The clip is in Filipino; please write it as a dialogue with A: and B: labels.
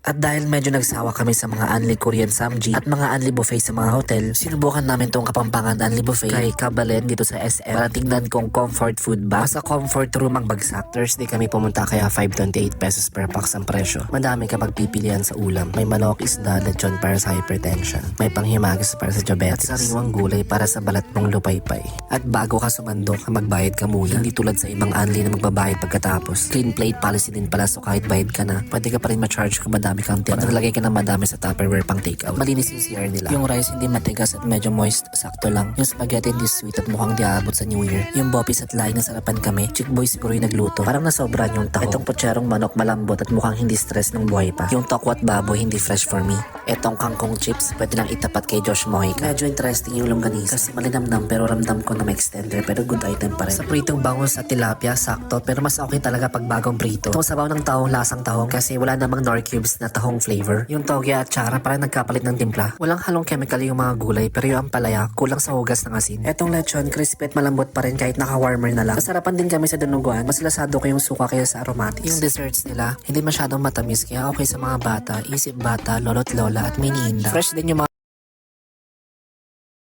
A: At dahil medyo nagsawa kami sa mga Unli Korean Samji at mga Unli Buffet sa mga hotel, sinubukan namin tong Kapampangan Unli Buffet kay Kabalen dito sa SM para tingnan kung comfort food ba. Sa comfort room ang bagsak. Thursday kami pumunta kaya 528 pesos per box ang presyo. Madami ka pagpipilian sa ulam. May manok, isda, lechon para sa hypertension. May panghimagis para sa diabetes. At sariwang gulay para sa balat mong lupaypay. At bago ka sumandok, magbayad ka muna. Hindi tulad sa ibang Unli na magbabayad pagkatapos. Clean plate policy din pala, so kahit bayad ka na, pwede ka pa rin ma-charge kung madami kang tira. Pag naglagay ka ng madami sa Tupperware pang takeout. Malinis yung CR nila. Yung rice hindi matigas at medyo moist, sakto lang. Yung spaghetti hindi sweet at mukhang diabot sa New Year. Yung bopis at laing nasarapan kami. Chick boy siguro yung nagluto. Parang nasobran yung taho. Itong putserong manok malambot at mukhang hindi stress ng buhay pa. Yung tokwat baboy hindi fresh for me. Etong kangkong chips, pwede lang itapat kay Josh Mojica. Medyo interesting yung longganisa kasi malinamnam pero ramdam ko na may extender pero good item pa rin. Sa pritong bangus at tilapia, sakto pero mas okay talaga pag bagong prito. Itong sabaw ng tahong lasang tahong kasi wala namang nor cubes na tahong flavor. Yung toge at chara parang nagkapalit ng timpla. Walang halong chemical yung mga gulay pero yung ampalaya kulang sa hugas ng asin. Etong lechon, crispy at malambot pa rin kahit naka-warmer na lang. Nasarapan din kami sa dinuguan. Mas lasado ko yung suka kaya sa aromatics. Yung desserts nila, hindi masyadong matamis kaya okay sa mga bata, isip bata, lolo't lola at mini inda. Fresh din yung mga